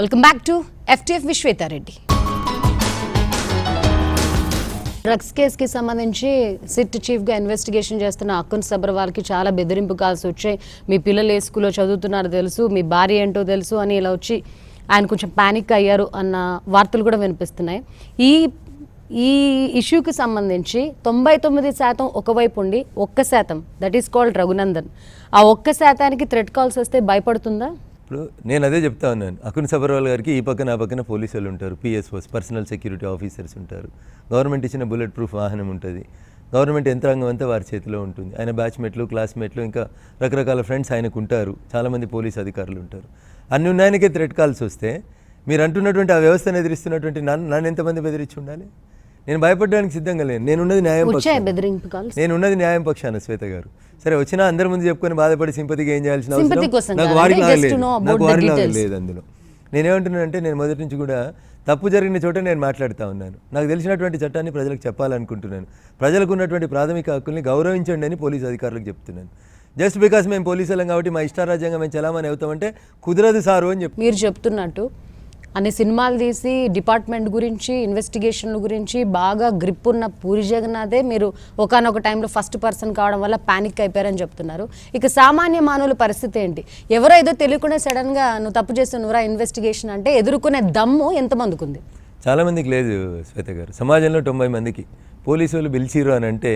Welcome back to FTF విశ్వేతారెడ్డి. Drugs కేసుకి సంబంధించి SIT చీఫ్గా ఇన్వెస్టిగేషన్ చేస్తున్న అకున్ సబర్వాల్కి చాలా బెదిరింపు కాల్స్ వచ్చాయి. మీ పిల్లలు ఏ స్కూల్లో చదువుతున్నారో తెలుసు, మీ భార్య ఏంటో తెలుసు అని ఇలా వచ్చి ఆయన కొంచెం పానిక్ అయ్యారు అన్న వార్తలు కూడా వినిపిస్తున్నాయి. ఈ ఇష్యూకి సంబంధించి 99% ఒకవైపు ఉండి 1% దట్ ఈస్ కాల్డ్ రఘునందన్. ఆ 1%కి థ్రెట్ కాల్స్ వస్తే భయపడుతుందా? ఇప్పుడు నేను అదే చెప్తా ఉన్నాను. అకున్ సబర్వాల్ గారికి ఈ పక్కన ఆ పక్కన పోలీసులు ఉంటారు, PSOs పర్సనల్ సెక్యూరిటీ ఆఫీసర్స్ ఉంటారు, గవర్నమెంట్ ఇచ్చిన బుల్లెట్ ప్రూఫ్ వాహనం ఉంటుంది, గవర్నమెంట్ యంత్రాంగం అంతా వారి చేతిలో ఉంటుంది. ఆయన బ్యాచ్మేట్లు, క్లాస్మేట్లు, ఇంకా రకరకాల ఫ్రెండ్స్ ఆయనకు ఉంటారు, చాలామంది పోలీస్ అధికారులు ఉంటారు. అన్ని ఉన్నాయనికే థ్రెట్ కాల్స్ వస్తే మీరు అంటున్నటువంటి ఆ వ్యవస్థను ఎదిరిస్తున్నటువంటి నన్ను ఎంతమంది బెదిరించి ఉండాలి? నేను భయపడడానికి సిద్ధంగా లేను. నేనున్నది న్యాయం పక్షాన శ్వేత గారు. సరే వచ్చినా అందరి ముందు చెప్పుకొని బాధపడి సింపతిగా ఏం చేయాల్సిన అవసరం నాకు వారిలాగా లేదు. అందులో నేనేమంటున్నానంటే, నేను మొదటి నుంచి కూడా తప్పు జరిగిన చోట నేను మాట్లాడుతూ ఉన్నాను. నాకు తెలిసినటువంటి చట్టాన్ని ప్రజలకు చెప్పాలనుకుంటున్నాను. ప్రజలకు ఉన్నటువంటి ప్రాథమిక హక్కుల్ని గౌరవించండి అని పోలీసు అధికారులకు చెప్తున్నాను. జస్ట్ బికాస్ మేము పోలీసులం కాబట్టి మా ఇష్టారాజ్యంగా మేము చలామణి అవుతామంటే కుదరదు సారు అని చెప్పి మీరు చెప్తున్నట్టు అన్ని సినిమాలు తీసి డిపార్ట్మెంట్ గురించి, ఇన్వెస్టిగేషన్ల గురించి బాగా గ్రిప్ ఉన్న పూరి జగన్నాథే మీరు ఒకానొక టైంలో ఫస్ట్ పర్సన్ కావడం వల్ల పానిక్ అయిపోయారని చెప్తున్నారు. ఇక సామాన్య మానవుల పరిస్థితి ఏంటి? ఎవరో ఏదో తెలియకుండా సడన్గా నువ్వు తప్పు చేస్తే నువ్వురా ఇన్వెస్టిగేషన్ అంటే ఎదుర్కొనే దమ్ము ఎంతమందికి ఉంది? చాలామందికి లేదు శ్వేత గారు. సమాజంలో 90 మందికి పోలీసు వాళ్ళు పిలిచిరు అని అంటే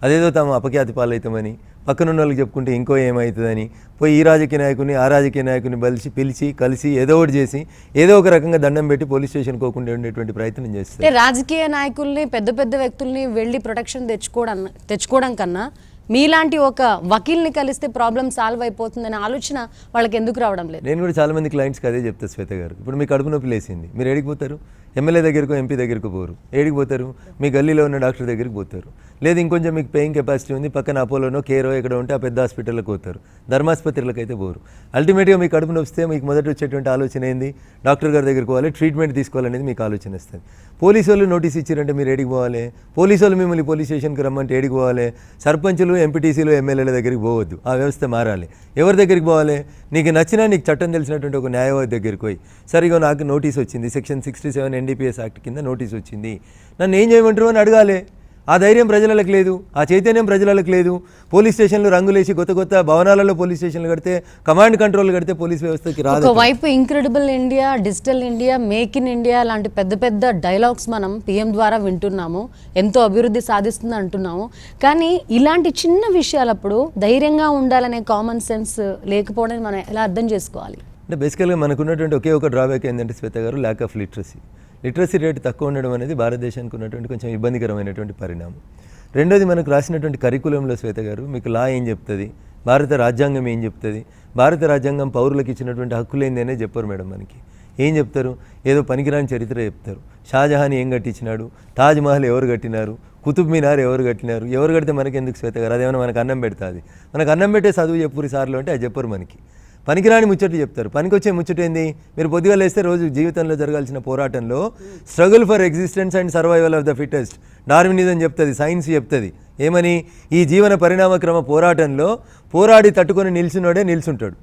అదేదో తాము అపఖ్యాతి పాలవుతామని, పక్కనున్న వాళ్ళకి చెప్పుకుంటే ఇంకో ఏమవుతుందని పోయి ఈ రాజకీయ నాయకుని ఆ రాజకీయ నాయకుని పిలిచి కలిసి ఏదో ఒకటి చేసి ఏదో ఒక రకంగా దండం పెట్టి పోలీస్ స్టేషన్ పోకుండా ఉండేటువంటి ప్రయత్నం చేస్తారు. రాజకీయ నాయకుల్ని, పెద్ద పెద్ద వ్యక్తుల్ని వెళ్ళి ప్రొటెక్షన్ తెచ్చుకోవడం కన్నా మీలాంటి ఒక వకీల్ని కలిస్తే ప్రాబ్లం సాల్వ్ అయిపోతుందనే ఆలోచన వాళ్ళకి ఎందుకు రావడం లేదు? నేను కూడా చాలా మంది క్లయింట్స్కి అదే చెప్తాను శ్వేత గారు. ఇప్పుడు మీకు కడుపు నొప్పి లేసింది, మీరు ఏడికి పోతారు? ఎమ్మెల్యే దగ్గరకు, MP దగ్గరకు పోరు. ఏడికి పోతారు? మీ గల్లీలో ఉన్న డాక్టర్ దగ్గరికి పోతారు. లేదు ఇంకొంచెం మీకు పెయింగ్ కెపాసిటీ ఉంది, పక్కన అపోలోనో కేరో ఎక్కడ ఉంటే ఆ పెద్ద హాస్పిటల్కి పోతారు. ధర్మాసుపత్రులకు అయితే పోరు. అల్టిమేట్గా మీకు కడుపు నొప్పిస్తే మీకు మొదట వచ్చేటువంటి ఆలోచన ఏంది? డాక్టర్ గారి దగ్గరికి పోవాలి, ట్రీట్మెంట్ తీసుకోవాలనేది మీకు ఆలోచన వస్తుంది. పోలీసు వాళ్ళు నోటీస్ ఇచ్చారంటే మీరు ఏడికి పోవాలి? పోలీసు వాళ్ళు మిమ్మల్ని పోలీస్ స్టేషన్కి రమ్మంటే ఏడికి పోవాలి? సర్పంచులు, ఎంపీటీసీలు, ఎమ్మెల్యేల దగ్గరికి పోవద్దు. ఆ వ్యవస్థ మారాలి. ఎవరి దగ్గరికి పోవాలి? నీకు నచ్చినా, నీకు చట్టం తెలిసినటువంటి ఒక న్యాయవాది దగ్గరికి పోయి, సరిగా నాకు నోటీస్ వచ్చింది, సెక్షన్ 67 NDPS యాక్ట్ కింద నోటీస్ వచ్చింది, నన్ను ఏం చేయమంటారు అని అడగాలి. ఆ ధైర్యం ప్రజలకు లేదు, ఆ చైతన్యం ప్రజలకు లేదు. పోలీస్ స్టేషన్లు రంగులేసి కొత్త భవనాలలో పోలీస్ స్టేషన్లు కడితే, కమాండ్ కంట్రోల్ కడితే పోలీస్ వ్యవస్థకి రాదు. ఒకవైపు incredible India, digital India, make in India లాంటి పెద్ద పెద్ద డైలాగ్స్ మనం PM ద్వారా వింటున్నాము, ఎంతో అభివృద్ధి సాధిస్తుంది అంటున్నాము. కానీ ఇలాంటి చిన్న విషయాలప్పుడు ధైర్యంగా ఉండాలనే కామన్ సెన్స్ లేకపోవడం మనం ఎలా అర్థం చేసుకోవాలి? అంటే బేసికల్గా మనకున్నటువంటి ఒకే ఒక డ్రాబ్యాక్ ఏంటంటే శ్వేత గారు, ల్యాక్ ఆఫ్ లిటరసీ రేటు తక్కువ ఉండడం అనేది భారతదేశానికి ఉన్నటువంటి కొంచెం ఇబ్బందికరమైనటువంటి పరిణామం. రెండోది, మనకు రాసినటువంటి కరికులంలో శ్వేత గారు మీకు లా ఏం చెప్తుంది, భారత రాజ్యాంగం ఏం చెప్తుంది, భారత రాజ్యాంగం పౌరులకు ఇచ్చినటువంటి హక్కులు ఏందనే చెప్పరు మేడం. మనకి ఏం చెప్తారు? ఏదో పనికిరాని చరిత్ర చెప్తారు. షాజహాన్ ఏం కట్టించినాడు, తాజ్ మహల్ ఎవరు కట్టినారు, కుతుబ్ మీనార్ ఎవరు కట్టినారు, ఎవరు కడితే మనకి ఎందుకు శ్వేత గారు? అదేమన్నా మనకు అన్నం పెడుతుంది? మనకు అన్నం పెట్టే చదువు చెప్పురు సార్లు అంటే అది చెప్పరు. మనకి పనికిరాని ముచ్చట చెప్తారు. పనికొచ్చే ముచ్చట ఏంది? మీరు పొద్దుగా లేస్తే రోజు జీవితంలో జరగాల్సిన పోరాటంలో struggle for existence and survival of the fittest, Darwinism చెప్తుంది, సైన్స్ చెప్తుంది. ఏమని? ఈ జీవన పరిణామక్రమ పోరాటంలో పోరాడి తట్టుకొని నిల్చుంటాడు.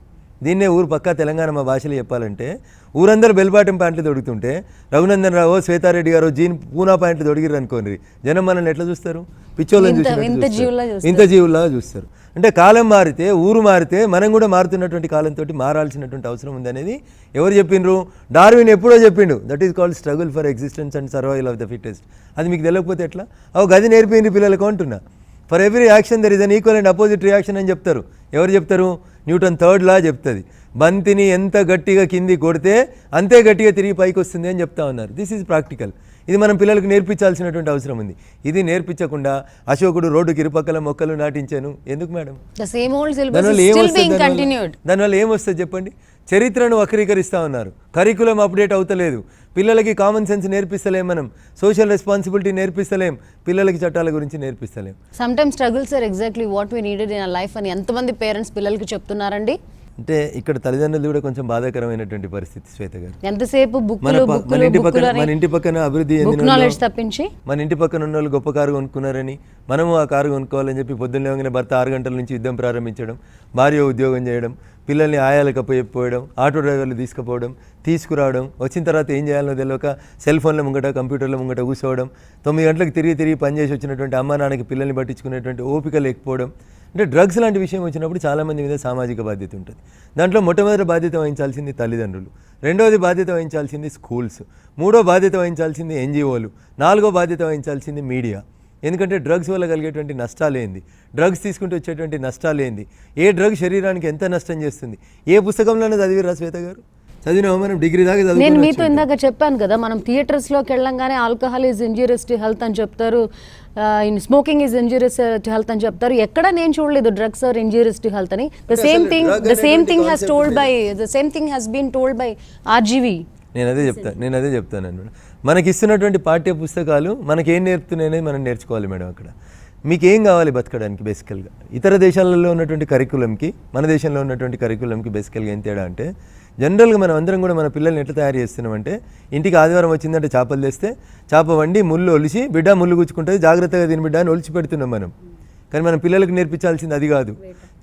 దీన్నే ఊరు పక్కా తెలంగాణ మా భాషలో చెప్పాలంటే, ఊరందరూ బెల్బాటం ప్యాంట్లు తొడుగుతుంటే రఘునందన్ రావు, శ్వేతారెడ్డి గారు పూనా ప్యాంట్లు తొడిగిర్రు అనుకోండి, జనం మనల్ని ఎట్లా చూస్తారు? పిచ్చోళ్ళని చూసి ఇంత జీవుల్లాగా చూస్తారు. అంటే కాలం మారితే, ఊరు మారితే మనం కూడా మారుతున్నటువంటి కాలంతో మారాల్సినటువంటి అవసరం ఉందనేది ఎవరు చెప్పిండ్రు? డార్విన్ ఎప్పుడో చెప్పిండు. That is called struggle for existence and survival of the fittest. అది మీకు తెలియకపోతే ఎట్లా? గది నేర్పింది పిల్లలకు అంటున్నా. For every action there is an equal and opposite reaction అని చెప్తారు. ఎవరు చెప్తారు? న్యూటన్ 3rd లా చెప్తుంది. బంతిని ఎంత గట్టిగా కింది కొడితే అంతే గట్టిగా తిరిగి పైకి వస్తుంది అని చెప్తా ఉన్నారు. This is practical. ఇది మనం పిల్లలకు నేర్పించాల్సినటువంటి అవసరం ఉంది. ఇది నేర్పించకుండా అశోకుడు రోడ్డుకి ఇరుపక్కల మొక్కలు నాటించాను ఎందుకు మేడం? దానివల్ల ఏమొస్తుంది చెప్పండి? చరిత్రను వక్రీకరిస్తూ ఉన్నారు. కరికులం అప్డేట్ అవుతలేదు. పిల్లలకి కామన్ సెన్స్ నేర్పిస్తలేం, మనం సోషల్ రెస్పాన్సిబిలిటీ నేర్పిస్తలేం, పిల్లలకి చట్టాల గురించి నేర్పిస్తలేం. Sometimes struggles are exactly what we needed in our life అని ఎంతమంది పేరెంట్స్ పిల్లలకి చెప్తున్నారండి? అంటే ఇక్కడ తల్లిదండ్రులు కూడా కొంచెం బాధాకరమైనటువంటి పరిస్థితి శ్వేత గారు. ఎంతసేపు మన ఇంటి పక్కన అభివృద్ధి తప్పించి మన ఇంటి పక్కన ఉన్న వాళ్ళు గొప్ప కారు కొనుక్కున్నారని మనము ఆ కారు కొనుక్కోవాలని చెప్పి పొద్దున్న లేవగానే భర్త 6 గంటల నుంచి యుద్ధం ప్రారంభించడం, భార్య ఉద్యోగం చేయడం, పిల్లల్ని ఆయాలకు అప్పచెప్పిపోవడం, ఆటో డ్రైవర్లు తీసుకుపోవడం, తీసుకురావడం, వచ్చిన తర్వాత ఏం చేయాలో తెలియక సెల్ ఫోన్ల ముంగట కంప్యూటర్ల ముంగట కూర్చోవడం, 9 గంటలకు తిరిగి పనిచేసి వచ్చినటువంటి అమ్మ నాన్నకి పిల్లల్ని పట్టించుకునేటువంటి ఓపిక లేకపోవడం. అంటే డ్రగ్స్ లాంటి విషయం వచ్చినప్పుడు చాలామంది మీద సామాజిక బాధ్యత ఉంటుంది. దాంట్లో మొట్టమొదటి బాధ్యత వహించాల్సింది తల్లిదండ్రులు, రెండవది బాధ్యత వహించాల్సింది స్కూల్స్, మూడో బాధ్యత వహించాల్సింది ఎన్జిఓలు, నాలుగో బాధ్యత వహించాల్సింది మీడియా. ఎందుకంటే డ్రగ్స్ వల్ల కలిగేటువంటి నష్టాలు ఏంది, డ్రగ్స్ తీసుకుంటూ వచ్చేటువంటి నష్టాలు ఏంది, ఏ డ్రగ్ శరీరానికి ఎంత నష్టం చేస్తుంది, ఏ పుస్తకంలోనే చదివిరా శ్వేత గారు? చదివినామా మనం? డిగ్రీ దాకా చదివి. నేను మీతో ఇందాక చెప్పాను కదా, మనం థియేటర్స్లోకి వెళ్ళంగానే alcohol is injurious to health అని చెప్తారు, smoking is injurious to health అని చెప్తారు. ఎక్కడ నేను చూడలేదు drugs are injurious to health అని. The same thing has been told by RGV. నేను అదే చెప్తాను అనమాట. మనకి ఇస్తున్నటువంటి పాఠ్య పుస్తకాలు మనకేం నేర్పుతున్నాయి అనేది మనం నేర్చుకోవాలి మేడం. అక్కడ మీకు ఏం కావాలి బతకడానికి బేసికల్గా? ఇతర దేశాలలో ఉన్నటువంటి కరికులంకి మన దేశంలో ఉన్నటువంటి కరికులంకి బేసికల్గా ఏం తేడా అంటే, జనరల్గా మనం అందరం కూడా మన పిల్లల్ని ఎట్లా తయారు చేస్తున్నామంటే, ఇంటికి ఆదివారం వచ్చిందంటే చేపలు తెస్తే చేప వండి ముళ్ళు ఒలిసి బిడ్డ ముళ్ళు గుచ్చుకుంటుంది జాగ్రత్తగా తిని బిడ్డ అని ఒలిచి పెడుతున్నాం మనం. కానీ మనం పిల్లలకు నేర్పించాల్సింది అది కాదు,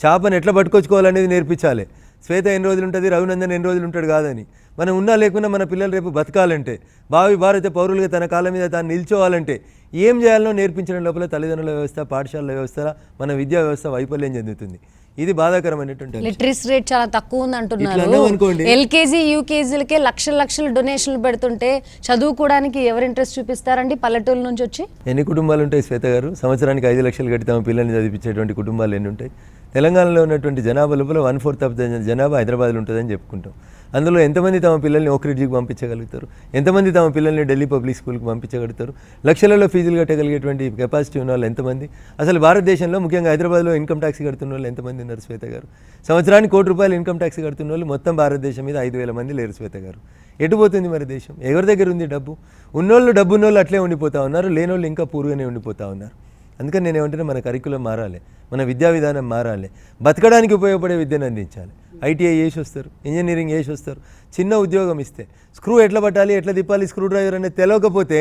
చేపను ఎట్లా పట్టుకొచ్చుకోవాలనేది నేర్పించాలి. శ్వేత ఎన్ని రోజులు ఉంటుంది, రఘునందన్ ఎన్ని రోజులు ఉంటాడు కాదని. మనం ఉన్నా లేకున్నా మన పిల్లలు రేపు బతకాలంటే, భావి భారత పౌరులుగా తన కాళ్ళ మీద తాను నిల్చోవాలంటే ఏం చేయాలనో నేర్పించడం లోపల తల్లిదండ్రుల వ్యవస్థ, పాఠశాలల వ్యవస్థ, మన విద్యా వ్యవస్థ వైఫల్యం చెందుతుంది. ఇది బాధాకరమైనటువంటి. లిటరసీ రేట్ చాలా తక్కువ ఉంది అంటున్నారు. ఎల్కేజీ యూకేజీలకే లక్షల డొనేషన్లు పెడుతుంటే చదువుకోవడానికి ఎవరు ఇంట్రెస్ట్ చూపిస్తారండి పల్లెటూరు నుంచి వచ్చి? ఎన్ని కుటుంబాలు ఉంటాయి శ్వేత గారు? సంవత్సరానికి 5 లక్షలు కట్టి తమ పిల్లల్ని చదివించేటువంటి కుటుంబాలు ఎన్ని ఉంటాయి? తెలంగాణలో ఉన్నటువంటి జనాభా లోపల 1/4 ఆఫ్ జనాభా హైదరాబాద్లో ఉంటుందని చెప్పుకుంటాం. అందులో ఎంతమంది తమ పిల్లల్ని ఓక్రిడ్జికి పంపించగలుగుతారు? ఎంతమంది తమ పిల్లల్ని ఢిల్లీ పబ్లిక్ స్కూల్కి పంపించగలుగుతారు? లక్షలలో ఫీజులు కట్టగలిగేటువంటి కెపాసిటీ ఉన్న వాళ్ళు ఎంతమంది? అసలు భారతదేశంలో ముఖ్యంగా హైదరాబాద్లో ఇన్కమ్ ట్యాక్స్ కడుతున్న వాళ్ళు ఎంతమంది ఉన్నారు శ్వేత గారు? సంవత్సరానికి ₹1 ఇన్కమ్ ట్యాక్స్ కడుతున్న వాళ్ళు మొత్తం భారతదేశం మీద 5,000 మంది లేరు శ్వేత గారు. ఎటుపోతుంది మరి దేశం? ఎవరి దగ్గర ఉంది డబ్బు? ఉన్నోళ్ళు డబ్బు ఉన్నోళ్ళు అట్లే ఉండిపోతూ ఉన్నారు, లేనోళ్ళు ఇంకా పూర్వనే ఉండిపోతూ ఉన్నారు. అందుకని నేను ఏమంటే మన కరికులం మారాలి, మన విద్యా విధానం మారాలి, బతకడానికి ఉపయోగపడే విద్యను అందించాలి. ఐటీఐ చేసి వస్తారు, ఇంజనీరింగ్ చేసి వస్తారు, చిన్న ఉద్యోగం ఇస్తే స్క్రూ ఎట్లా పట్టాలి, ఎట్లా తిప్పాలి, స్క్రూ డ్రైవర్ అనేది తెలియకపోతే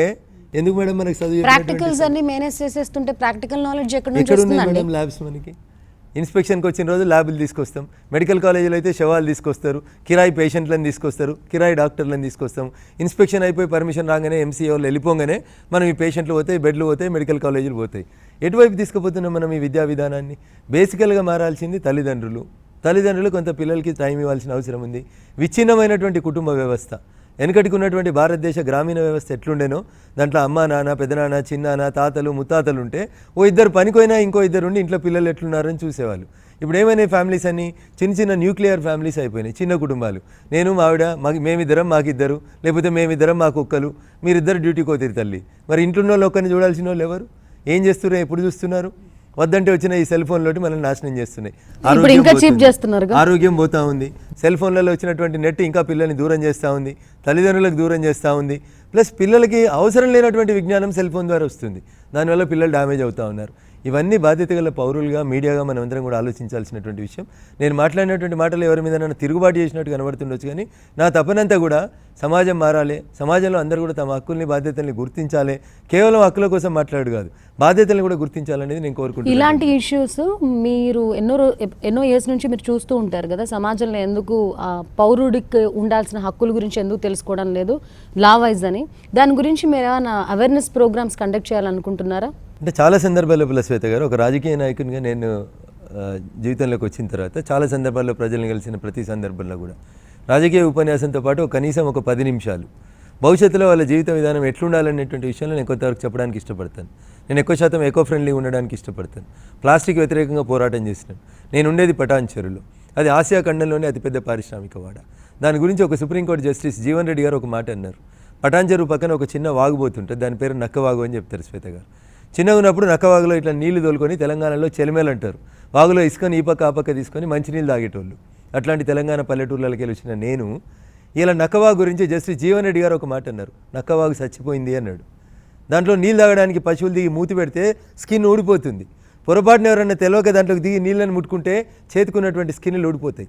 ఎందుకు మేడం మనకి చదువు? ప్రాక్టికల్స్ అన్ని మేనేజ్ చేసేస్తుంటే ప్రాక్టికల్ నాలెడ్జ్ ఎక్కడ ఉన్నాయి మేడం? ల్యాబ్స్ మనకి ఇన్స్పెక్షన్కి వచ్చిన రోజు ల్యాబులు తీసుకొస్తాం, మెడికల్ కాలేజీలో అయితే శవాలు తీసుకొస్తారు, కిరాయి పేషెంట్లను తీసుకొస్తారు, కిరాయి డాక్టర్లను తీసుకొస్తాం. ఇన్స్పెక్షన్ అయిపోయి పర్మిషన్ రాగానే ఎంసీఓలు వెళ్ళిపోగానే మనం ఈ పేషెంట్లు పోతాయి, బెడ్లు పోతాయి, మెడికల్ కాలేజీలు పోతాయి. ఎటువైపు తీసుకుపోతున్నాం మనం ఈ విద్యా విధానాన్ని? బేసికల్గా మారాల్సింది తల్లిదండ్రులు కొంత పిల్లలకి టైం ఇవ్వాల్సిన అవసరం ఉంది. విచ్ఛిన్నమైనటువంటి కుటుంబ వ్యవస్థ, వెనకటికి ఉన్నటువంటి భారతదేశ గ్రామీణ వ్యవస్థ ఎట్లుండేనో దాంట్లో అమ్మ నాన్న, పెదనాన్న, చిన్నాన్న, తాతలు, ముత్తాతలు ఉంటే ఓ ఇద్దరు పనికోయినా ఇంకో ఇద్దరు ఉండి ఇంట్లో పిల్లలు ఎట్లున్నారని చూసేవాళ్ళు. ఇప్పుడు ఏమైనా ఫ్యామిలీస్ అన్ని చిన్న న్యూక్లియర్ ఫ్యామిలీస్ అయిపోయినాయి, చిన్న కుటుంబాలు. నేను మావిడ, మేమిద్దరం మాకిద్దరు, లేకపోతే మేమిద్దరం మాకు ఒక్కలు, మీరిద్దరు డ్యూటీకి పోతారు తల్లి. మరి ఇంట్లో వాళ్ళు ఒక్కరిని చూడాల్సిన వాళ్ళు ఎవరు? ఏం చేస్తున్నారు? ఎప్పుడు చూస్తున్నారు? వద్దంటే వచ్చిన ఈ సెల్ ఫోన్లోటి మనల్ని నాశనం చేస్తున్నాయి. ఆరోగ్యం పోతా ఉంది. సెల్ ఫోన్లలో వచ్చినటువంటి నెట్ ఇంకా పిల్లల్ని దూరం చేస్తూ ఉంది, తల్లిదండ్రులకు దూరం చేస్తూ ఉంది. ప్లస్ పిల్లలకి అవసరం లేనటువంటి విజ్ఞానం సెల్ ఫోన్ ద్వారా వస్తుంది, దానివల్ల పిల్లలు డ్యామేజ్ అవుతూ ఉన్నారు. ఇవన్నీ బాధ్యత గల పౌరులుగా, మీడియాగా మనం అందరం కూడా ఆలోచించాల్సినటువంటి విషయం. నేను మాట్లాడినటువంటి మాటలు ఎవరి మీద నన్ను తిరుగుబాటు చేసినట్టు కనబడుతుండొచ్చు, కానీ నా తపనంతా కూడా సమాజం మారాలి, సమాజంలో అందరూ కూడా తమ హక్కుల్ని, బాధ్యతల్ని గుర్తించాలి. కేవలం హక్కుల కోసం మాట్లాడు కాదు, బాధ్యతల్ని కూడా గుర్తించాలనేది నేను కోరుకుంటున్నాను. ఇలాంటి ఇష్యూస్ మీరు ఎన్నో ఇయర్స్ నుంచి మీరు చూస్తూ ఉంటారు కదా, సమాజంలో ఎందుకు పౌరుడికి ఉండాల్సిన హక్కుల గురించి ఎందుకు తెలుసుకోవడం లేదు లా వైజ్ అని, దాని గురించి మీరు ఏమైనా అవేర్నెస్ ప్రోగ్రామ్స్ కండక్ట్ చేయాలనుకుంటున్నారా? అంటే చాలా సందర్భాల్లో శ్వేత గారు, ఒక రాజకీయ నాయకునిగా నేను జీవితంలోకి వచ్చిన తర్వాత చాలా సందర్భాల్లో ప్రజల్ని కలిసిన ప్రతి సందర్భంలో కూడా రాజకీయ ఉపన్యాసంతో పాటు కనీసం ఒక 10 నిమిషాలు భవిష్యత్తులో వాళ్ళ జీవిత విధానం ఎట్లుండాలనేటువంటి విషయంలో నేను కొంతవరకు చెప్పడానికి ఇష్టపడతాను. నేను ఎక్కువ శాతం ఎకో ఫ్రెండ్లీ ఉండడానికి ఇష్టపడతాను. ప్లాస్టిక్ వ్యతిరేకంగా పోరాటం చేసినాను. నేను ఉండేది పటాన్ చెరువులో, అది ఆసియా ఖండంలోనే అతిపెద్ద పారిశ్రామిక వాడ. దాని గురించి ఒక సుప్రీంకోర్టు జస్టిస్ జీవన్ రెడ్డి గారు ఒక మాట అన్నారు. పటాన్ చెరువు పక్కన ఒక చిన్న వాగుబోతుంటుంది, దాని పేరు నక్కవాగు అని చెప్తారు శ్వేత గారు. చిన్నగా ఉన్నప్పుడు నక్కవాగులో ఇట్లా నీళ్లు తోలుకొని తెలంగాణలో చెలిమేలు అంటారు, వాగులో ఇసుకొని ఈ పక్క ఆ పక్క తీసుకొని మంచినీళ్ళు తాగేటోళ్ళు. అట్లాంటి తెలంగాణ పల్లెటూర్లకి వచ్చిన నేను ఇలా నక్కవాగు గురించి జస్టిస్ జీవన్ రెడ్డి గారు ఒక మాట అన్నారు, నక్కవాగు చచ్చిపోయింది అన్నాడు. దాంట్లో నీళ్ళు తాగడానికి పశువులు దిగి మూతి పెడితే స్కిన్ ఊడిపోతుంది. పొరపాటున ఎవరన్నా తెలియక దాంట్లోకి దిగి నీళ్ళని ముట్టుకుంటే చేతుకున్నటువంటి స్కిన్లు ఊడిపోతాయి.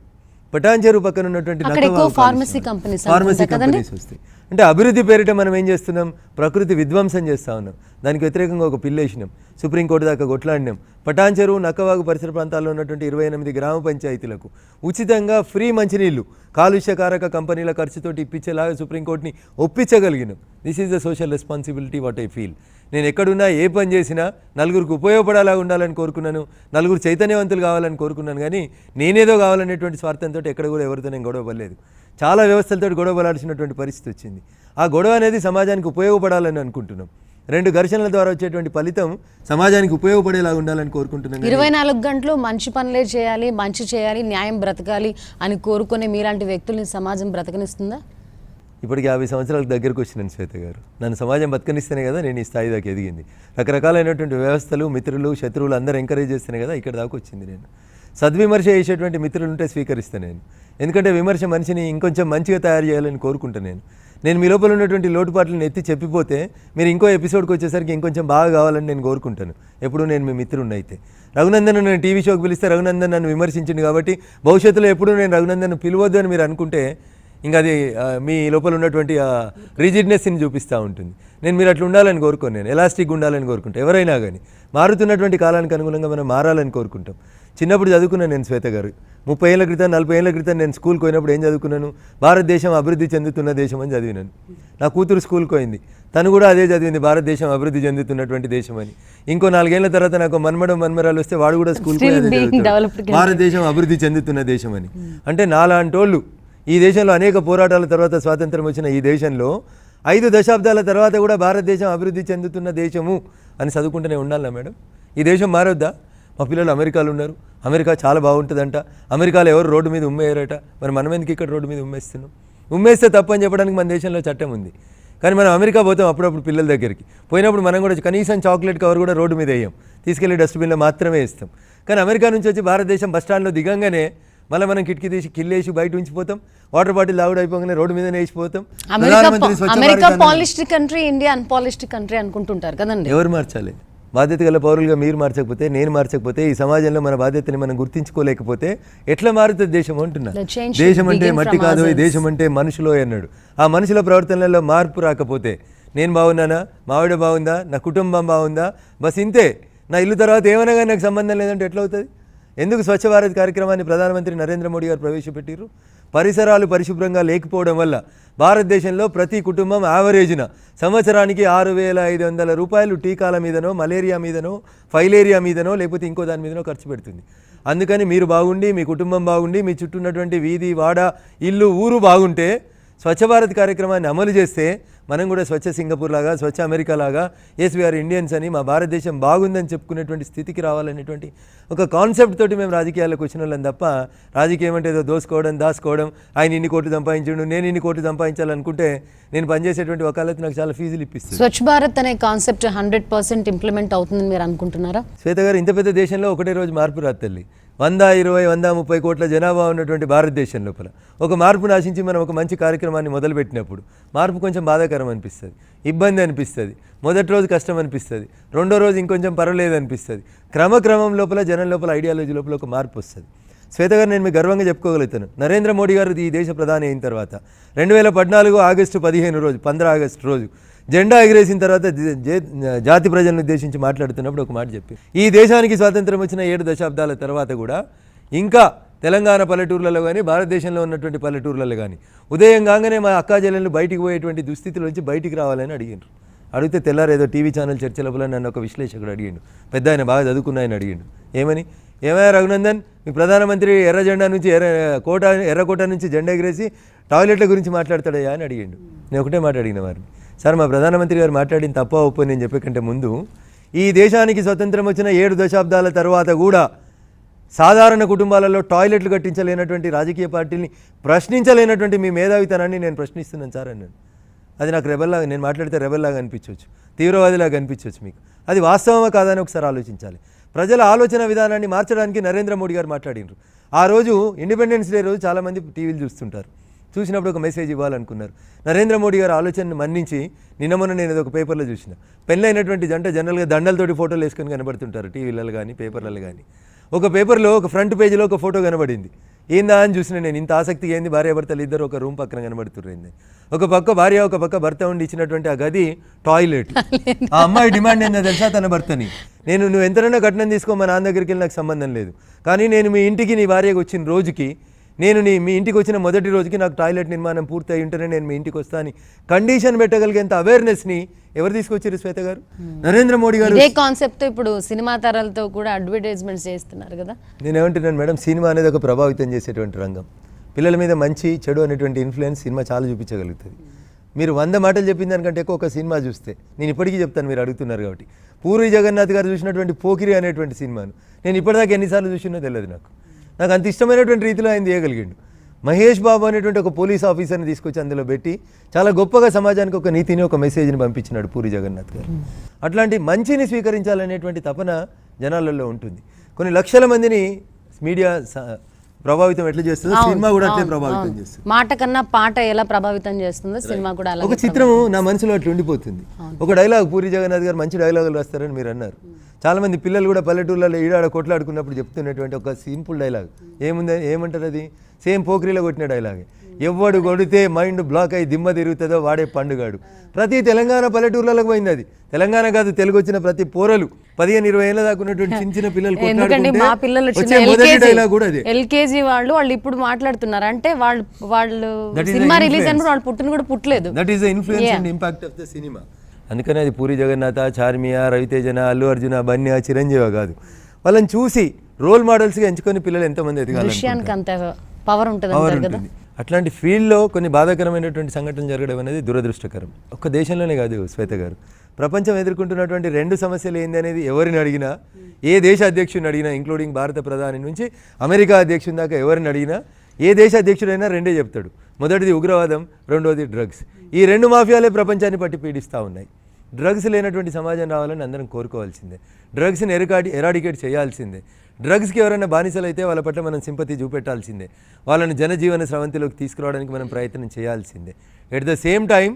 పటాన్ చెరువు పక్కన ఉన్నటువంటి అక్కడ ఎక్కువ ఫార్మసీ కంపెనీస్ ఫార్మసీ కంపెనీస్ వస్తాయి. అంటే అభివృద్ధి పేరిట మనం ఏం చేస్తున్నాం, ప్రకృతి విధ్వంసం చేస్తూ ఉన్నాం. దానికి వ్యతిరేకంగా ఒక పిల్లు వేసినాం, సుప్రీంకోర్టు దాకా కొట్లాడినాం. పటాన్ చెరువు, నక్కవాగు పరిసర ప్రాంతాల్లో ఉన్నటువంటి 28 గ్రామ పంచాయతీలకు ఉచితంగా ఫ్రీ మంచినీళ్ళు కాలుష్యకారక కంపెనీల ఖర్చుతోటి ఇప్పించేలాగా సుప్రీంకోర్టుని ఒప్పించగలిగినాం. This is the social responsibility what I feel. నేను ఎక్కడున్నా ఏ పని చేసినా నలుగురికి ఉపయోగపడేలా ఉండాలని కోరుకున్నాను, నలుగురు చైతన్యవంతులు కావాలని కోరుకున్నాను. కానీ నేనేదో కావాలనేటువంటి స్వార్థంతో ఎక్కడ కూడా ఎవరితో నేను గొడవ పడలేదు. చాలా వ్యవస్థలతో గొడవ పడాల్సినటువంటి పరిస్థితి వచ్చింది. ఆ గొడవ అనేది సమాజానికి ఉపయోగపడాలని అనుకుంటున్నాం. 2 ఘర్షణల ద్వారా వచ్చేటువంటి ఫలితం సమాజానికి ఉపయోగపడేలా ఉండాలని కోరుకుంటున్నాను. 24 గంటలు మంచి పనులే చేయాలి, మంచి చేయాలి, న్యాయం బ్రతకాలి అని కోరుకునే మీలాంటి వ్యక్తుల్ని సమాజం బ్రతకనిస్తుందా? ఇప్పటికి 50 సంవత్సరాలకు దగ్గరకు వచ్చినాను శ్వేత గారు. నన్ను సమాజం బతకనిస్తేనే కదా నేను ఈ స్థాయి దాకా ఎదిగింది. రకరకాలైనటువంటి వ్యవస్థలు, మిత్రులు, శత్రువులు అందరూ ఎంకరేజ్ చేస్తేనే కదా ఇక్కడ దాకా వచ్చింది. నేను సద్విమర్శ చేసేటువంటి మిత్రులు ఉంటే స్వీకరిస్తాను నేను. ఎందుకంటే విమర్శ మనిషిని ఇంకొంచెం మంచిగా తయారు చేయాలని కోరుకుంటాను నేను మీ లోపల ఉన్నటువంటి లోటుపాట్లను ఎత్తి చెప్పిపోతే మీరు ఇంకో ఎపిసోడ్కి వచ్చేసరికి ఇంకొంచెం బాగా కావాలని నేను కోరుకుంటాను. ఎప్పుడు నేను మీ మిత్రుడిని అయితే రఘునందన్ నేను టీవీ షోకి పిలిస్తే రఘునందన్ నన్ను విమర్శించింది కాబట్టి భవిష్యత్తులో ఎప్పుడు నేను రఘునందన్ పిలవద్దు అని మీరు అనుకుంటే ఇంకా అది మీ లోపల ఉన్నటువంటి రిజిడ్నెస్ని చూపిస్తూ ఉంటుంది. మీరు అట్లా ఉండాలని కోరుకోను, నేను ఎలాస్టిక్ ఉండాలని కోరుకుంటాను. ఎవరైనా కానీ మారుతున్నటువంటి కాలానికి అనుగుణంగా మనం మారాలని కోరుకుంటాం. చిన్నప్పుడు చదువుకున్నాను నేను శ్వేత గారు. 30 ఏళ్ల క్రితం 40 ఏళ్ల క్రితం నేను స్కూల్కి పోయినప్పుడు ఏం చదువుకున్నాను, భారతదేశం అభివృద్ధి చెందుతున్న దేశం అని చదివినాను. నా కూతురు స్కూల్కి పోయింది, తను కూడా అదే చదివింది, భారతదేశం అభివృద్ధి చెందుతున్నటువంటి దేశం అని. ఇంకో 4 ఏళ్ల తర్వాత నాకు మన్మరాలు వస్తే వాడు కూడా స్కూల్కి భారతదేశం అభివృద్ధి చెందుతున్న దేశం అని. అంటే నాలాంటి వాళ్ళు ఈ దేశంలో అనేక పోరాటాల తర్వాత స్వాతంత్రం వచ్చిన ఈ దేశంలో 5 దశాబ్దాల తర్వాత కూడా భారతదేశం అభివృద్ధి చెందుతున్న దేశము అని చదువుకుంటూనే ఉండాలా మేడం? ఈ దేశం మారొద్దా? మా పిల్లలు అమెరికాలో ఉన్నారు, అమెరికా చాలా బాగుంటుందంట, అమెరికాలో ఎవరు రోడ్డు మీద ఉమ్మేయరట, మరి మనం ఎందుకు ఇక్కడ రోడ్డు మీద ఉమ్మేస్తున్నాం? ఉమ్మేస్తే తప్పు అని చెప్పడానికి మన దేశంలో చట్టం ఉంది. కానీ మనం అమెరికా పోతాం అప్పుడప్పుడు పిల్లల దగ్గరికి పోయినప్పుడు మనం కూడా కనీసం చాక్లెట్ కవర్ కూడా రోడ్డు మీద వేయం, తీసుకెళ్లి డస్ట్బిన్లో మాత్రమే ఇస్తాం. కానీ అమెరికా నుంచి వచ్చి భారతదేశం బస్టాండ్లో దిగంగానే మళ్ళీ మనం కిటికీ తీసి కిల్లేసి బయట ఉంచిపోతాం, వాటర్ బాటిల్ తాగుడు అయిపోగానే రోడ్డు మీదనే వేసిపోతాం. America polished country, India unpolished country అనుకుంటుంటారు కదండి. ఎవరు మార్చాలి? బాధ్యత గల పౌరులుగా మీరు మార్చకపోతే, నేను మార్చకపోతే, ఈ సమాజంలో మన బాధ్యతని మనం గుర్తించుకోలేకపోతే ఎట్లా మారుతుంది దేశం అంటున్నా. దేశం అంటే మట్టి కాదు, ఈ దేశం అంటే మనుషులో అన్నాడు. ఆ మనుషుల ప్రవర్తనలో మార్పు రాకపోతే నేను బాగున్నానా, మా ఆవిడ బాగుందా, నా కుటుంబం బాగుందా, బస్ ఇంతే, నా ఇల్లు తర్వాత ఏమైనా కానీ నాకు సంబంధం లేదంటే ఎట్లా అవుతుంది? ఎందుకు స్వచ్ఛ భారత్ కార్యక్రమాన్ని ప్రధానమంత్రి నరేంద్ర మోడీ గారు ప్రవేశపెట్టారు? పరిసరాలు పరిశుభ్రంగా లేకపోవడం వల్ల భారతదేశంలో ప్రతి కుటుంబం యావరేజ్న సంవత్సరానికి 6,500 రూపాయలు టీకాల మీదనో, మలేరియా మీదనో, ఫైలేరియా మీదనో, లేకపోతే ఇంకో దాని మీదనో ఖర్చు పెడుతుంది. అందుకని మీరు బాగుండి, మీ కుటుంబం బాగుండి, మీ చుట్టూ ఉన్నటువంటి వీధి, వాడ, ఇల్లు, ఊరు బాగుంటే స్వచ్ఛ భారత్ కార్యక్రమాన్ని అమలు చేస్తే మనం కూడా స్వచ్ఛ సింగపూర్ లాగా, స్వచ్ఛ అమెరికా లాగా, ఎస్ వీఆర్ ఇండియన్స్ అని, మా భారతదేశం బాగుందని చెప్పుకునేటువంటి స్థితికి రావాలనేటువంటి ఒక కాన్సెప్ట్ తోటి మేము రాజకీయాల్లోకి వచ్చిన వాళ్ళం తప్ప, రాజకీయం అంటే ఏదో దోసుకోవడం, దాచుకోవడం, ఆయన ఇన్ని కోట్లు సంపాదించడం, నేను ఇన్ని కోట్లు సంపాదించాలనుకుంటే నేను పనిచేసేటువంటి వకాలత్ నాకు చాలా ఫీజులు ఇప్పిస్తుంది. స్వచ్ఛ భారత్ అనే కాన్సెప్ట్ 100% ఇంప్లిమెంట్ అవుతుందని మీరు అనుకుంటున్నారా? శ్వేత గారు, ఇంత పెద్ద దేశంలో ఒకటే రోజు మార్పు రాదు తల్లి. 120-130 కోట్ల జనాభా ఉన్నటువంటి భారతదేశం లోపల ఒక మార్పును ఆశించి మనం ఒక మంచి కార్యక్రమాన్ని మొదలుపెట్టినప్పుడు మార్పు కొంచెం బాధాకరం అనిపిస్తుంది, ఇబ్బంది అనిపిస్తుంది, మొదటి రోజు కష్టం అనిపిస్తుంది, రెండో రోజు ఇంకొంచెం పర్వాలేదు అనిపిస్తుంది. క్రమక్రమం లోపల జనం లోపల ఐడియాలజీ లోపల ఒక మార్పు వస్తుంది. శ్వేత గారు, నేను మీకు గర్వంగా చెప్పుకోగలుగుతాను, నరేంద్ర మోడీ గారు ఈ దేశ ప్రధాని అయిన తర్వాత 2014 ఆగస్టు 15 రోజు, 15 ఆగస్టు రోజు జెండా ఎగిరేసిన తర్వాత జాతి ప్రజలను ఉద్దేశించి మాట్లాడుతున్నప్పుడు ఒక మాట చెప్పి, ఈ దేశానికి స్వాతంత్రం వచ్చిన 7 దశాబ్దాల తర్వాత కూడా ఇంకా తెలంగాణ పల్లెటూర్లలో కానీ, భారతదేశంలో ఉన్నటువంటి పల్లెటూర్లలో కానీ ఉదయం కాగానే మా అక్కా చెల్లెళ్ళు బయటికి పోయేటువంటి దుస్థితిలో నుంచి బయటికి రావాలని అడిగిండ్రు. అడిగితే తెల్లారేదో టీవీ ఛానల్ చర్చలపల నన్ను ఒక విశ్లేషకుడు అడిగిండు, పెద్ద ఆయన బాగా చదువుకున్న ఆయన అడిగిండు, ఏమయ్యా రఘునందన్, మీ ప్రధానమంత్రి ఎర్ర జెండా నుంచి ఎర్రకోట నుంచి జెండా ఎగిరేసి టాయిలెట్ల గురించి మాట్లాడతాడయ్యా అని అడిగిండు. నేను ఒకటే మాట అడిగిన వారిని, సార్ మా ప్రధానమంత్రి గారు మాట్లాడిన తప్ప ఒప్పో నేను చెప్పే కంటే ముందు ఈ దేశానికి స్వతంత్రం వచ్చిన 7 దశాబ్దాల తర్వాత కూడా సాధారణ కుటుంబాలలో టాయిలెట్లు కట్టించలేనటువంటి రాజకీయ పార్టీని ప్రశ్నించలేనటువంటి మీ మేధావితనాన్ని నేను ప్రశ్నిస్తున్నాను సార్ అన్నాను. అది నాకు రెబల్లాగా, నేను మాట్లాడితే రెబల్లాగా అనిపించవచ్చు, తీవ్రవాదిలాగా అనిపించవచ్చు. మీకు అది వాస్తవమా కాదని ఒకసారి ఆలోచించాలి. ప్రజల ఆలోచన విధానాన్ని మార్చడానికి నరేంద్ర మోడీ గారు మాట్లాడినారు. ఆ రోజు ఇండిపెండెన్స్ డే రోజు చాలామంది టీవీలు చూస్తుంటారు, చూసినప్పుడు ఒక మెసేజ్ ఇవ్వాలనుకున్నారు. నరేంద్ర మోడీ గారు ఆలోచనను మన్నించి మొన్న నేను ఒక పేపర్లో చూసిన, పెళ్ళైనటువంటి జంట జనరల్గా దండలతోటి ఫోటోలు వేసుకొని కనబడుతుంటారు టీవీలలో కానీ పేపర్లలో కానీ. ఒక పేపర్లో ఒక ఫ్రంట్ పేజీలో ఒక ఫోటో కనబడింది. ఏందా అని చూసిన నేను ఇంత ఆసక్తిగా ఏంది భార్యాభర్తలు ఇద్దరు ఒక రూమ్ పక్కన కనబడుతుర్రైంది. ఒక పక్క భార్య ఒక పక్క భర్త ఉండి ఇచ్చినటువంటి ఆ గది టాయిలెట్. ఆ అమ్మాయి డిమాండ్ ఏందో తెలుసా తన భర్తని, నువ్వు ఎంతనైనా కట్నం తీసుకో మా నాన్న దగ్గరికి వెళ్ళి నాకు సంబంధం లేదు, కానీ నేను మీ ఇంటికి నీ భార్యకు వచ్చిన రోజుకి మీ ఇంటికి వచ్చిన మొదటి రోజుకి నాకు టాయిలెట్ నిర్మాణం పూర్తి అయి ఉంటేనే నేను మీ ఇంటికి వస్తా అని కండిషన్ పెట్టగలిగేంత అవేర్నెస్ని ఎవరు తీసుకొచ్చారు శ్వేత గారు? నరేంద్ర మోడీ గారు. ఇదే కాన్సెప్ట్ ఇప్పుడు సినిమా తరాలతో కూడా అడ్వర్టైజ్మెంట్స్ చేస్తున్నారు కదా. నేను ఏమంటున్నాను మేడం, సినిమా అనేది ఒక ప్రభావితం చేసేటువంటి రంగం. పిల్లల మీద మంచి చెడు అనేటువంటి ఇన్ఫ్లుయెన్స్ సినిమా చాలా చూపించగలుగుతుంది. మీరు 100 మాటలు చెప్పిన దానికంటే ఎక్కువ ఒక సినిమా చూస్తే, నేను ఇప్పటికీ చెప్తాను మీరు అడుగుతున్నారు కాబట్టి, పూరి జగన్నాథ్ గారు చూసినటువంటి పోకిరి అనేటువంటి సినిమాను నేను ఇప్పటిదాకా ఎన్నిసార్లు చూసినో తెలియదు. నాకు అంత ఇష్టమైనటువంటి రీతిలో ఆయన తీయగలిగాడు. మహేష్ బాబు అనేటువంటి ఒక పోలీస్ ఆఫీసర్ని తీసుకొచ్చి అందులో పెట్టి చాలా గొప్పగా సమాజానికి ఒక నీతిని, ఒక మెసేజ్ని పంపించినాడు పూరి జగన్నాథ్ గారు. అట్లాంటి మంచిని స్వీకరించాలనేటువంటి తపన జనాలలో ఉంటుంది. కొన్ని లక్షల మందిని మీడియా ప్రభావితం ఎట్లా చేస్తుందో సినిమా కూడా అట్లే ప్రభావితం చేస్తుంది. మాట కన్నా పాట ఎలా ప్రభావితం చేస్తుందో సినిమా కూడా అలా. ఒక చిత్రము నా మనసులో అట్లా ఉండిపోతుంది. ఒక డైలాగ్ పూరి జగన్నాథ్ గారు మంచి డైలాగులు రాస్తారని మీరు అన్నారు. చాలామంది పిల్లలు కూడా పల్లెటూళ్ళలో ఈడాడ కొట్లాడుకున్నప్పుడు చెప్తున్నటువంటి ఒక సింపుల్ డైలాగ్ ఏమంటారు అది? సేమ్ పోకిరిలో కొట్టిన డైలాగే. ఎవడు కొడితే మైండ్ బ్లాక్ అయ్యి దిమ్మ తిరుగుతుందో వాడే పండుగాడు. ప్రతి తెలంగాణ పల్లెటూర్లకు పోయింది అది. తెలంగాణ కాదు, తెలుగు వచ్చిన ప్రతి పోరలు 15-20 ఏళ్ళ దాకా ఉన్నటువంటి చిన్న పిల్లలు డైలాగ్ కూడా అదే. ఎల్కేజీ వాళ్ళు ఇప్పుడు మాట్లాడుతున్నారు అంటే వాళ్ళు సినిమా రిలీజ్ అయినప్పుడు వాళ్ళు పుట్టిన కూడా పుట్టలేదు. That is the influence and impact of the cinema. అందుకనే అది పూరి జగన్నాథ, చార్మియా, రవితేజన, అల్లు అర్జున, బన్య, చిరంజీవి కాదు, వాళ్ళని చూసి రోల్ మోడల్స్గా ఎంచుకొని పిల్లలు ఎంతమంది ఎదగాలి. పవర్ ఉంటుంది. అట్లాంటి ఫీల్డ్లో కొన్ని బాధాకరమైనటువంటి సంఘటనలు జరగడం అనేది దురదృష్టకరం. ఒక్క దేశంలోనే కాదు శ్వేత గారు, ప్రపంచం ఎదుర్కొంటున్నటువంటి 2 సమస్యలు ఏంది అనేది ఎవరిని అడిగినా, ఏ దేశ అధ్యక్షుడిని అడిగినా, ఇంక్లూడింగ్ భారత ప్రధాని నుంచి అమెరికా అధ్యక్షుని దాకా ఎవరిని అడిగినా, ఏ దేశ అధ్యక్షుడైనా 2 చెప్తాడు. మొదటిది ఉగ్రవాదం, రెండోది డ్రగ్స్. ఈ 2 మాఫియాలే ప్రపంచాన్ని పట్టి పీడిస్తూ ఉన్నాయి. డ్రగ్స్ లేనటువంటి సమాజం రావాలని అందరం కోరుకోవాల్సిందే. డ్రగ్స్ని ఎరాడికేట్ చేయాల్సిందే. డ్రగ్స్కి ఎవరైనా బానిసలు అయితే వాళ్ళ పట్ల మనం సింపతి చూపెట్టాల్సిందే. వాళ్ళని జనజీవన స్రవంతిలోకి తీసుకురావడానికి మనం ప్రయత్నం చేయాల్సిందే. ఎట్ ద సేమ్ టైం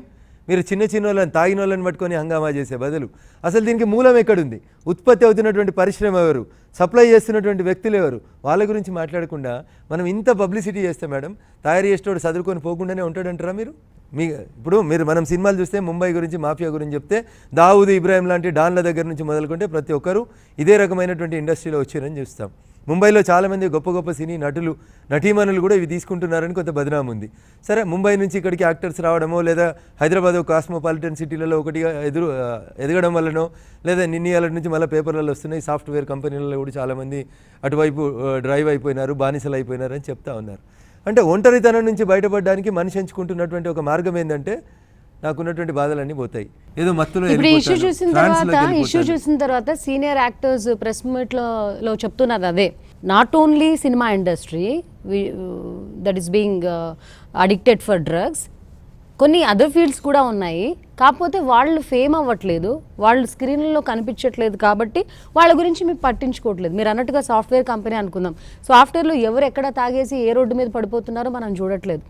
మీరు చిన్న వాళ్ళని, తాగిన వాళ్ళని పట్టుకొని హంగామా చేసే బదులు అసలు దీనికి మూలం ఎక్కడుంది, ఉత్పత్తి అవుతున్నటువంటి పరిశ్రమ ఎవరు, సప్లై చేస్తున్నటువంటి వ్యక్తులు ఎవరు, వాళ్ళ గురించి మాట్లాడకుండా మనం ఇంత పబ్లిసిటీ చేస్తే మేడం, తయారు చేసేటోడు చదువుకొని పోకుండానే ఉంటాడంటారా మీరు? ఇప్పుడు మనం సినిమాలు చూస్తే ముంబై గురించి, మాఫియా గురించి చెప్తే దావూద్ ఇబ్రాహిం లాంటి డాన్ల దగ్గర నుంచి మొదలుకుంటే ప్రతి ఒక్కరు ఇదే రకమైనటువంటి ఇండస్ట్రీలో వచ్చారని చూస్తాం. ముంబైలో చాలామంది గొప్ప గొప్ప సినీ నటులు, నటీమణులు కూడా ఇవి తీసుకుంటున్నారని కొంత బదనాం ఉంది. సరే, ముంబై నుంచి ఇక్కడికి యాక్టర్స్ రావడమో, లేదా హైదరాబాద్ కాస్మోపాలిటన్ సిటీలలో ఒకటిగా ఎదగడం వల్లనో, లేదా నిన్నయాల నుంచి మళ్ళీ పేపర్లలో వస్తున్నాయి, సాఫ్ట్వేర్ కంపెనీలలో కూడా చాలామంది అటువైపు డ్రైవ్ అయిపోయినారు, బానిసలు అయిపోయినారు అని చెప్తా ఉన్నారు. అంటే ఒంటరితనం నుంచి బయటపడడానికి మనిషి ఎంచుకుంటున్నటువంటి ఒక మార్గం ఏంటంటే, నాకున్నటువంటి బాధలన్నీ పోతాయి, ఏదో మత్తులో. ఇప్పుడు ఇష్యూ చూసిన తర్వాత సీనియర్ యాక్టర్స్ ప్రెస్ మీట్లో చెప్తున్నారు అదే, not only cinema industry that is being addicted for drugs, కొన్ని అదర్ ఫీల్డ్స్ కూడా ఉన్నాయి. కాకపోతే వాళ్ళు ఫేమ్ అవ్వట్లేదు, వాళ్ళు స్క్రీన్లలో కనిపించట్లేదు, కాబట్టి వాళ్ళ గురించి మీరు పట్టించుకోవట్లేదు. మీరు అన్నట్టుగా సాఫ్ట్వేర్ కంపెనీ అనుకుందాం, సాఫ్ట్వేర్లో ఎవరు ఎక్కడ తాగేసి ఏ రోడ్డు మీద పడిపోతున్నారో మనం చూడట్లేదు.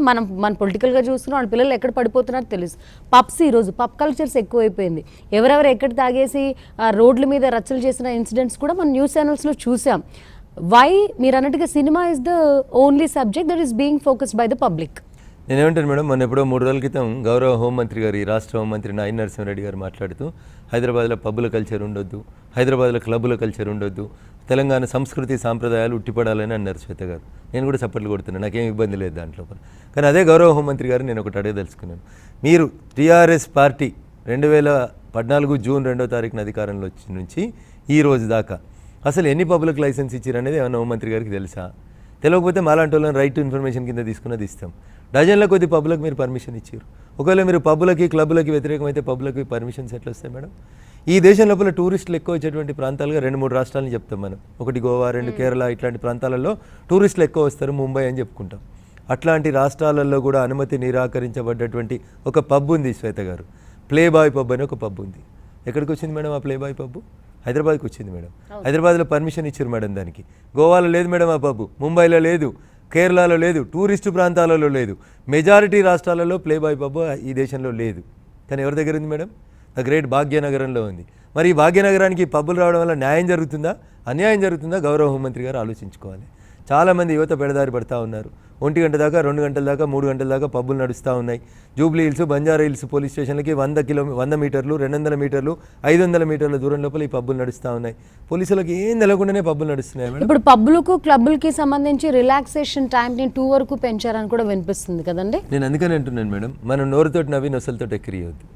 మన పొలిటికల్గా చూస్తున్నాం, వాళ్ళ పిల్లలు ఎక్కడ పడిపోతున్నారో తెలుసు. పబ్స్, ఈరోజు పబ్ కల్చర్స్ ఎక్కువైపోయింది. ఎవరెవరు ఎక్కడ తాగేసి రోడ్ల మీద రచ్చలు చేసిన ఇన్సిడెంట్స్ కూడా మనం న్యూస్ ఛానల్స్లో చూసాం. వై మీరు అన్నట్టుగా cinema is the only subject that is being focused by the public? నేనేమంటాను మేడం, మొన్న ఎప్పుడో 3 రోజుల క్రితం గౌరవ హోంమంత్రి గారు, ఈ రాష్ట్ర హోంమంత్రి నాయన నరసింహారెడ్డి గారు మాట్లాడుతూ, హైదరాబాద్లో పబ్బుల కల్చర్ ఉండొద్దు, హైదరాబాద్లో క్లబ్బుల కల్చర్ ఉండొద్దు, తెలంగాణ సంస్కృతి సాంప్రదాయాలు ఉట్టిపడాలని అన్నారు శ్వేత గారు. నేను కూడా చప్పట్లు కొడుతున్నాను, నాకేం ఇబ్బంది లేదు దాంట్లో. కానీ అదే గౌరవ హోంమంత్రి గారు నేను ఒకటి అడగదలుచుకున్నాను. మీరు టీఆర్ఎస్ పార్టీ 2014 జూన్ 2వ తారీఖున అధికారంలో వచ్చిన నుంచి ఈ రోజు దాకా అసలు ఎన్ని పబ్లిక్ లైసెన్స్ ఇచ్చారనేది ఏమన్నా హోంమంత్రి గారికి తెలుసా? తెలియకపోతే మాలాంటి వాళ్ళని రైట్ టు ఇన్ఫర్మేషన్ కింద తీసుకున్నది ఇస్తాం. డజన్ల కొద్ది పబ్లకు మీరు పర్మిషన్ ఇచ్చారు. ఒకవేళ మీరు పబ్బులకి, క్లబ్లకి వ్యతిరేకమైతే పబ్లకి పర్మిషన్స్ ఎట్లా వస్తాయి మేడం? ఈ దేశం లోపల టూరిస్టులు ఎక్కువ వచ్చేటువంటి ప్రాంతాలుగా 2-3 రాష్ట్రాలను చెప్తాం మనం. ఒకటి గోవా, 2 కేరళ, ఇట్లాంటి ప్రాంతాలలో టూరిస్టులు ఎక్కువ వస్తారు, ముంబై అని చెప్పుకుంటాం. అట్లాంటి రాష్ట్రాలలో కూడా అనుమతి నిరాకరించబడ్డటువంటి ఒక పబ్ ఉంది శ్వేత గారు, ప్లే బాయ్ పబ్ అని ఒక పబ్ ఉంది. ఎక్కడికి వచ్చింది మేడం ఆ ప్లే బాయ్ పబ్? హైదరాబాద్కి వచ్చింది మేడం. హైదరాబాద్లో పర్మిషన్ ఇచ్చారు మేడం దానికి. గోవాలో లేదు మేడం ఆ పబ్, ముంబైలో లేదు, కేరళలో లేదు, టూరిస్టు ప్రాంతాలలో లేదు, మెజారిటీ రాష్ట్రాలలో ప్లే బాయ్ పబ్ ఈ దేశంలో లేదు. కానీ ఎవరి దగ్గర ఉంది మేడం? ద గ్రేట్ భాగ్యనగరంలో ఉంది. మరి ఈ భాగ్యనగరానికి పబ్బులు రావడం వల్ల న్యాయం జరుగుతుందా, అన్యాయం జరుగుతుందా? గౌరవ హోంమంత్రి గారు ఆలోచించుకోవాలి. చాలామంది యువత పెడదారి పడతా ఉన్నారు. 1 గంట దాకా 2 గంటల దాకా 3 గంటల దాకా పబ్బులు నడుస్తూ ఉన్నాయి. జూబ్లీ హిల్స్, బంజారా హిల్స్ పోలీస్ స్టేషన్లకి 100 మీటర్లు, 200 మీటర్లు, 500 మీటర్ల దూరం లోపల ఈ పబ్బులు నడుస్తూ ఉన్నాయి. పోలీసులకు ఏం తెలకుండానే పబ్బులు నడుస్తున్నాయి మేడం. ఇప్పుడు పబ్బులకు క్లబ్బులకి సంబంధించి రిలాక్సేషన్ టైంని 2 వరకు పెంచారని కూడా వినిపిస్తుంది కదండి. నేను అందుకని అంటున్నాను మేడం, మనం నోరుతోటి నవ్వి నొసలతోటి ఎక్కిరియవద్దు.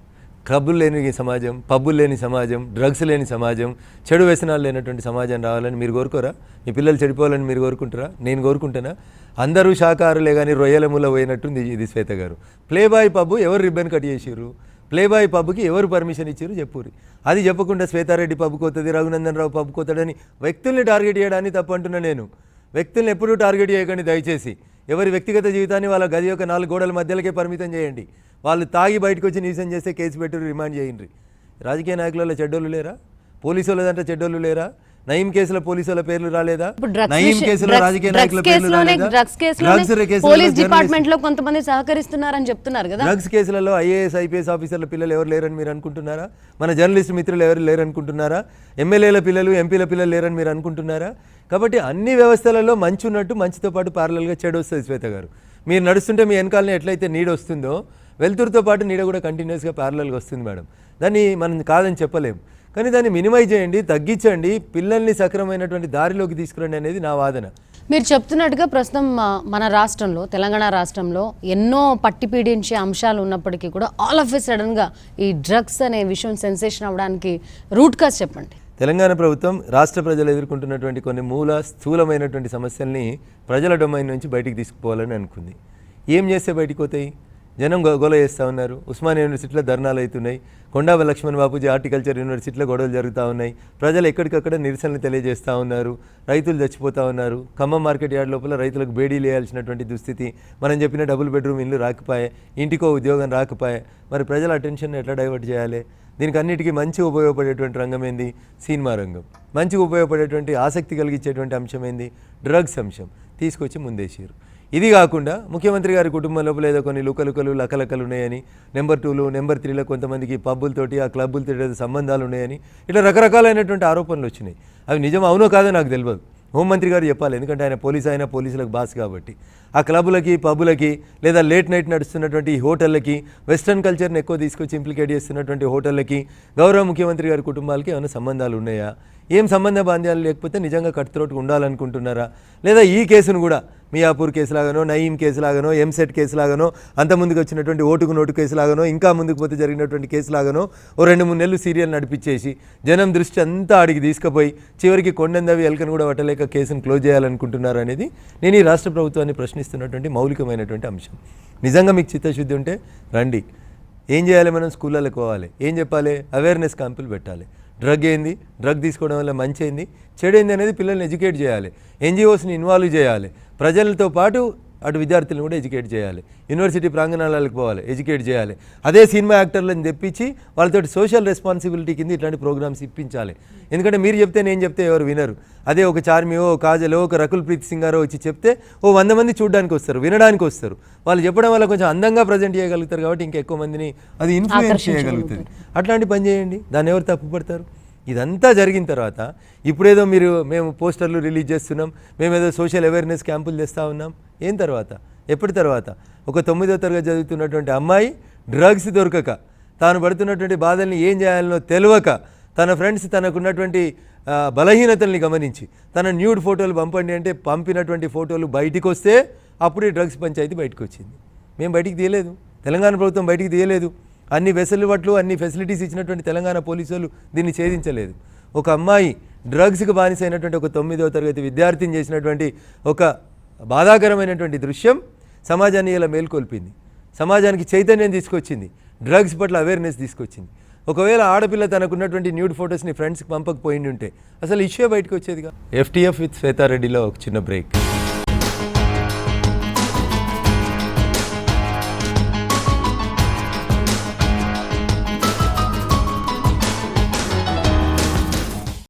క్లబ్బులు లేని సమాజం, పబ్బులు లేని సమాజం, డ్రగ్స్ లేని సమాజం, చెడు వ్యసనాలు లేనటువంటి సమాజం రావాలని మీరు కోరుకోరా? మీ పిల్లలు చెడిపోవాలని మీరు కోరుకుంటారా? నేను కోరుకుంటానా? అందరూ శాకాహారులే కానీ రొయ్యల మూల పోయినట్టుంది ఇది శ్వేత గారు. ప్లేబాయ్ పబ్బు ఎవరు రిబ్బన్ కట్ చేసిర్రు? ప్లేబాయ్ పబ్కి ఎవరు పర్మిషన్ ఇచ్చారు చెప్పుర్రి. అది చెప్పకుండా శ్వేతారెడ్డి పబ్కి వస్తుంది, రఘునందన్ రావు పబ్కి వస్తాడని వ్యక్తుల్ని టార్గెట్ చేయడాన్ని తప్పు అంటున్నా నేను. వ్యక్తుల్ని ఎప్పుడూ టార్గెట్ చేయకండి దయచేసి. ఎవరి వ్యక్తిగత జీవితాన్ని వాళ్ళ గది యొక్క 4 గోడల మధ్యలోకే పరిమితం చేయండి. వాళ్ళు తాగి బయటకు వచ్చి నిరసన చేస్తే కేసు పెట్టి రిమాండ్ చేయండి. రాజకీయ నాయకులలో చెడ్డోళ్ళు లేరా? పోలీసు వాళ్ళ దాంట్లో చెడ్డోళ్ళు లేరా? నయీం కేసులో పోలీసు వాళ్ళ పేర్లు రాలేదా? నయీం కేసులో రాజకీయ నాయకుల పేర్లు రాలేదా? పోలీస్ డిపార్ట్మెంట్ లో కొంతమంది సహకరిస్తున్నారని చెప్తున్నారు కదా. డ్రగ్స్ కేసులలో ఐఏఎస్ ఐపీఎస్ ఆఫీసర్ల పిల్లలు ఎవరు లేరని మీరు అనుకుంటున్నారా? మన జర్నలిస్ట్ మిత్రులు ఎవరు లేరనుకుంటున్నారా? ఎమ్మెల్యేల పిల్లలు, ఎంపీల పిల్లలు లేరని మీరు అనుకుంటున్నారా? కాబట్టి అన్ని వ్యవస్థలలో మంచి ఉన్నట్టు మంచితో పాటు ప్యారలల్గా చెడు వస్తుంది శ్వేత గారు. మీరు నడుస్తుంటే మీ వెనకాలని ఎట్లయితే నీడ వస్తుందో వెలుతురుతో పాటు నీడ కూడా కంటిన్యూస్గా ప్యారలల్గా వస్తుంది మేడం. దాన్ని మనం కాదని చెప్పలేము, కానీ దాన్ని మినిమైజ్ చేయండి, తగ్గించండి, పిల్లల్ని సక్రమైనటువంటి దారిలోకి తీసుకురండి అనేది నా వాదన. మీరు చెప్తున్నట్టుగా ప్రస్తుతం మన రాష్ట్రంలో, తెలంగాణ రాష్ట్రంలో ఎన్నో పట్టి పీడించే అంశాలు ఉన్నప్పటికీ కూడా ఆల్ ఆఫ్ ఎ సడన్గా ఈ డ్రగ్స్ అనే విషయం సెన్సేషన్ అవ్వడానికి రూట్ కాజ్ చెప్పండి. తెలంగాణ ప్రభుత్వం రాష్ట్ర ప్రజలు ఎదుర్కొంటున్నటువంటి కొన్ని స్థూలమైనటువంటి సమస్యల్ని ప్రజల డొమైన్ నుంచి బయటికి తీసుకుపోవాలని అనుకుంది. ఏం చేస్తే బయటికి పోతాయి? జనం గొల చేస్తూ ఉన్నారు. ఉస్మానియా యూనివర్సిటీలో ధర్నాలు అవుతున్నాయి. కొండా లక్ష్మణ్ బాపూజీ హార్టికల్చర్ యూనివర్సిటీలో గొడవలు జరుగుతూ ఉన్నాయి. ప్రజలు ఎక్కడికక్కడ నిరసనలు తెలియజేస్తూ ఉన్నారు. రైతులు చచ్చిపోతూ ఉన్నారు. ఖమ్మం మార్కెట్ యార్డ్ లోపల రైతులకు బేడీలు వేయాల్సినటువంటి దుస్థితి. మనం చెప్పిన డబుల్ బెడ్రూమ్ ఇల్లు రాకపోయే, ఇంటికో ఉద్యోగం రాకపోయే. మరి ప్రజల అటెన్షన్ ఎట్లా డైవర్ట్ చేయాలి? దీనికి అన్నిటికీ మంచి ఉపయోగపడేటువంటి రంగం ఏంది? సినిమా రంగం. మంచిగా ఉపయోగపడేటువంటి ఆసక్తి కలిగించేటువంటి అంశం ఏంది? డ్రగ్స్ అంశం తీసుకొచ్చి ముందేసారు. ఇది కాకుండా ముఖ్యమంత్రి గారి కుటుంబం లోపల ఏదో కొన్ని లుకలుకలు లకలకలు ఉన్నాయని, నెంబర్ 2లు నెంబర్ 3లో కొంతమందికి పబ్బులతోటి ఆ క్లబ్బులతో ఏదో సంబంధాలు ఉన్నాయని ఇట్లా రకరకాలైనటువంటి ఆరోపణలు వచ్చినాయి. అవి నిజం అవునో కాదో నాకు తెలియదు. హోంమంత్రి గారు చెప్పాలి, ఎందుకంటే ఆయన పోలీసులకు బాస్ కాబట్టి. ఆ క్లబ్బులకి, పబ్బులకి, లేదా లేట్ నైట్ నడుస్తున్నటువంటి హోటళ్ళకి, వెస్ట్రన్ కల్చర్ని ఎక్కువ తీసుకొచ్చి ఇంప్లికేట్ చేస్తున్నటువంటి హోటళ్ళకి, గౌరవ ముఖ్యమంత్రి గారి కుటుంబాలకి ఏమైనా సంబంధాలు ఉన్నాయా? ఏం సంబంధ బాంధ్యాలు లేకపోతే నిజంగా కట్టుతోటి ఉండాలనుకుంటున్నారా? లేదా ఈ కేసును కూడా మియాపూర్ కేసులాగానో, నయీం కేసులాగానో, ఎంసెట్ కేసులాగానో, అంతకుముందుకు వచ్చినటువంటి ఓటుకు నోటు కేసులాగానో, ఇంకా ముందుకు పోతే జరిగినటువంటి కేసులాగానో ఓ 2-3 నెలలు సీరియల్ నడిపించేసి జనం దృష్టి అంతా ఆడికి తీసుకుపోయి చివరికి కొండందవి ఎలకను కూడా పట్టలేక కేసును క్లోజ్ చేయాలనుకుంటున్నారు అనేది నేను ఈ రాష్ట్ర ప్రభుత్వాన్ని ప్రశ్నిస్తున్నటువంటి మౌలికమైనటువంటి అంశం. నిజంగా మీకు చిత్తశుద్ధి ఉంటే రండి. ఏం చేయాలి? మనం స్కూళ్ళకి పోవాలి. ఏం చెప్పాలి? అవేర్నెస్ క్యాంపులు పెట్టాలి. డ్రగ్ ఏంది, డ్రగ్ తీసుకోవడం వల్ల మంచి ఏంది, చెడైంది అనేది పిల్లల్ని ఎడ్యుకేట్ చేయాలి. ఎన్జిఓస్ని ఇన్వాల్వ్ చేయాలి. ప్రజలతో పాటు అటు విద్యార్థులను కూడా ఎడ్యుకేట్ చేయాలి. యూనివర్సిటీ ప్రాంగణాలకు పోవాలి, ఎడ్యుకేట్ చేయాలి. అదే సినిమా యాక్టర్లను తెప్పించి వాళ్ళతో సోషల్ రెస్పాన్సిబిలిటీ కింద ఇట్లాంటి ప్రోగ్రామ్స్ ఇప్పించాలి. ఎందుకంటే మీరు చెప్తే నేను చెప్తే ఎవరు వినరు. అదే ఒక చార్మియో, కాజలో, ఒక రకుల్ ప్రీత్ సింగారో వచ్చి చెప్తే ఓ 100 మంది చూడడానికి వస్తారు, వినడానికి వస్తారు. వాళ్ళు చెప్పడం వల్ల కొంచెం అందంగా ప్రజెంట్ చేయగలుగుతారు కాబట్టి ఇంకా ఎక్కువ మందిని అది ఇన్ఫ్లుయెన్స్ చేయగలుగుతుంది. అట్లాంటి పని చేయండి, దాన్ని ఎవరు తప్పుపడతారు? ఇదంతా జరిగిన తర్వాత ఇప్పుడేదో మేము పోస్టర్లు రిలీజ్ చేస్తున్నాం, మేమేదో సోషల్ అవేర్నెస్ క్యాంపులు చేస్తూ ఉన్నాం. ఏం తర్వాత? ఎప్పటి తర్వాత? ఒక 9వ తరగతి చదువుతున్నటువంటి అమ్మాయి డ్రగ్స్ దొరకక, తాను పడుతున్నటువంటి బాధల్ని ఏం చేయాలనో తెలియక, తన ఫ్రెండ్స్ తనకున్నటువంటి బలహీనతల్ని గమనించి తన న్యూడ్ ఫోటోలు పంపండి అంటే పంపినటువంటి ఫోటోలు బయటికి వస్తే అప్పుడు ఈ డ్రగ్స్ పంచాయతీ బయటకు వచ్చింది. మేము బయటికి తీయలేదు, తెలంగాణ ప్రభుత్వం బయటికి తీయలేదు. అన్ని వెసులుబాట్లు, అన్ని ఫెసిలిటీస్ ఇచ్చినటువంటి తెలంగాణ పోలీసులు దీన్ని ఛేదించలేదు. ఒక అమ్మాయి డ్రగ్స్కి బానిసైనటువంటి ఒక 9వ తరగతి విద్యార్థిని చేసినటువంటి ఒక బాధాకరమైనటువంటి దృశ్యం సమాజాన్ని ఇలా మేల్కొల్పింది. సమాజానికి చైతన్యం తీసుకొచ్చింది, డ్రగ్స్ పట్ల అవేర్నెస్ తీసుకొచ్చింది. ఒకవేళ ఆడపిల్ల తనకున్నటువంటి న్యూడ్ ఫొటోస్ని ఫ్రెండ్స్కి పంపకపోయింది ఉంటే అసలు ఇష్యూ బయటకు వచ్చేదిగా. FTF విత్ శ్వేతారెడ్డిలో ఒక చిన్న బ్రేక్.